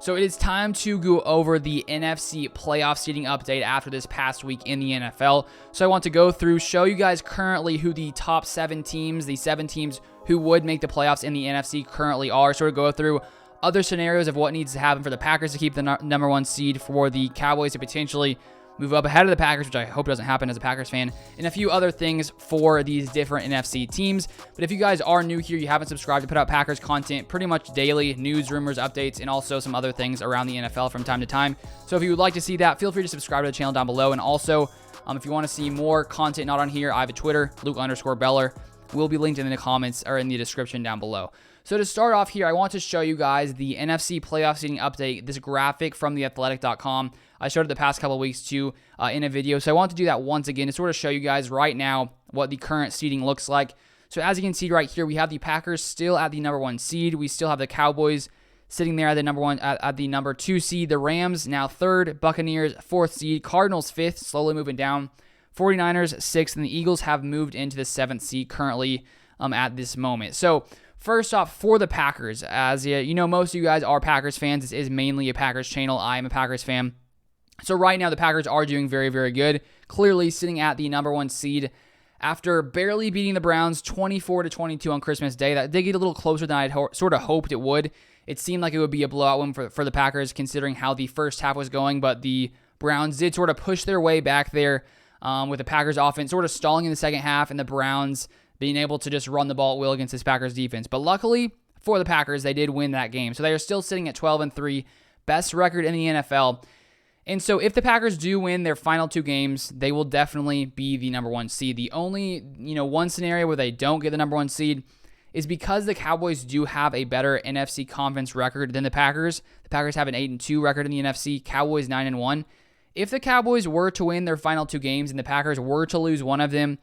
So it is time to go over the NFC playoff seeding update after this past week in the NFL. So I want to go through, show you guys currently who the top 7 teams, the 7 teams who would make the playoffs in the NFC currently are. Sort of go through other scenarios of what needs to happen for the Packers to keep the number 1 seed, for the Cowboys to potentially move up ahead of the Packers, which I hope doesn't happen as a Packers fan, and a few other things for these different NFC teams. But if you guys are new here, you haven't subscribed, to put out Packers content pretty much daily, news, rumors, updates, and also some other things around the NFL from time to time. So if you would like to see that, feel free to subscribe to the channel down below. And also, if you want to see more content not on here, I have a Twitter, Luke_Beller. Will be linked in the comments or in the description down below. So to start off here, I want to show you guys the NFC playoff seeding update, this graphic from theathletic.com. I showed it the past couple of weeks too in a video, so I want to do that once again to sort of show you guys right now what the current seeding looks like. So as you can see right here, we have the Packers still at the number 1 seed. We still have the Cowboys sitting there at the number 2 seed. The Rams now 3rd, Buccaneers 4th seed, Cardinals 5th, slowly moving down, 49ers 6th, and the Eagles have moved into the 7th seed currently at this moment. So first off, for the Packers, as you know, most of you guys are Packers fans. This is mainly a Packers channel. I am a Packers fan. So right now, the Packers are doing very, very good. Clearly sitting at the number 1 seed after barely beating the Browns 24-22 on Christmas Day. That did get a little closer than I'd sort of hoped it would. It seemed like it would be a blowout win for the Packers, considering how the first half was going, but the Browns did sort of push their way back there with the Packers offense sort of stalling in the second half, and the Browns being able to just run the ball at will against this Packers defense. But luckily for the Packers, they did win that game. So they are still sitting at 12-3, best record in the NFL. And so if the Packers do win their final 2 games, they will definitely be the number 1 seed. The only, one scenario where they don't get the number 1 seed is because the Cowboys do have a better NFC conference record than the Packers. The Packers have an 8-2 record in the NFC, Cowboys 9-1. If the Cowboys were to win their final 2 games and the Packers were to lose one of them,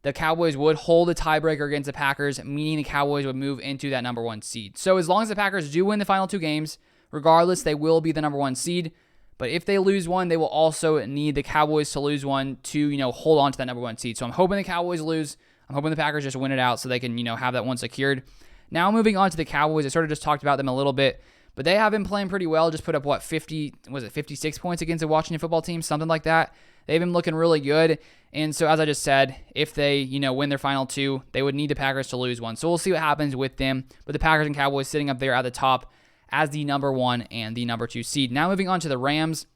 the Cowboys would hold a tiebreaker against the Packers, meaning the Cowboys would move into that number 1 seed. So as long as the Packers do win the final 2 games, regardless, they will be the number 1 seed. But if they lose one, they will also need the Cowboys to lose one to, hold on to that number 1 seed. So I'm hoping the Cowboys lose. I'm hoping the Packers just win it out so they can, have that one secured. Now moving on to the Cowboys, I sort of just talked about them a little bit, but they have been playing pretty well. Just put up, 56 points against a Washington football team, something like that. They've been looking really good. And so as I just said, if they, win their final 2, they would need the Packers to lose one. So we'll see what happens with them. But the Packers and Cowboys sitting up there at the top as the number 1 and the number 2 seed. Now moving on to the Rams.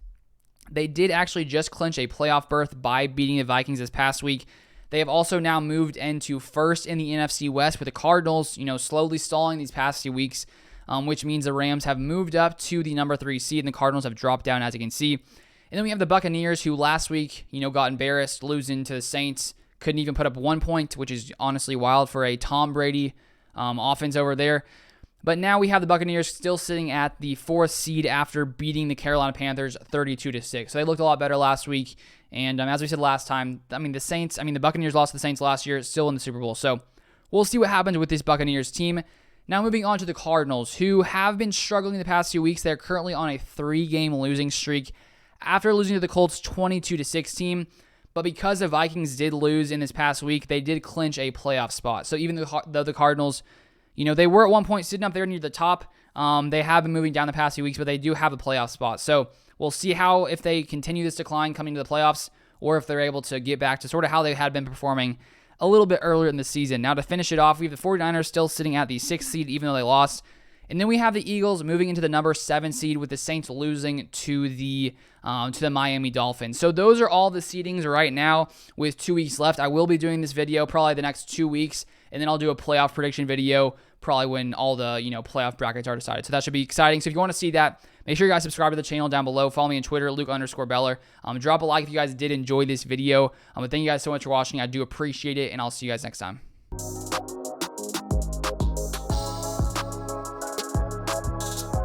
They did actually just clinch a playoff berth by beating the Vikings this past week. They have also now moved into 1st in the NFC West, with the Cardinals, slowly stalling these past few weeks, which means the Rams have moved up to the number 3 seed, and the Cardinals have dropped down, as you can see. And then we have the Buccaneers, who last week, got embarrassed, losing to the Saints. Couldn't even put up 1 point, which is honestly wild for a Tom Brady offense over there. But now we have the Buccaneers still sitting at the 4th seed after beating the Carolina Panthers 32-6. So they looked a lot better last week. And as we said last time, the Buccaneers lost to the Saints last year, still in the Super Bowl. So we'll see what happens with this Buccaneers team. Now moving on to the Cardinals, who have been struggling the past few weeks. They're currently on a 3-game losing streak after losing to the Colts 22-16. But because the Vikings did lose in this past week, they did clinch a playoff spot. So even though the Cardinals, they were at one point sitting up there near the top, they have been moving down the past few weeks, but they do have a playoff spot. So we'll see if they continue this decline coming to the playoffs, or if they're able to get back to sort of how they had been performing a little bit earlier in the season. Now to finish it off, we have the 49ers still sitting at the 6th seed, even though they lost. And then we have the Eagles moving into the number 7 seed, with the Saints losing to the Miami Dolphins. So those are all the seedings right now with 2 weeks left. I will be doing this video probably the next 2 weeks, and then I'll do a playoff prediction video probably when all the playoff brackets are decided. So that should be exciting. So if you want to see that, make sure you guys subscribe to the channel down below. Follow me on Twitter, Luke_Beller. Drop a like if you guys did enjoy this video. But thank you guys so much for watching. I do appreciate it, and I'll see you guys next time.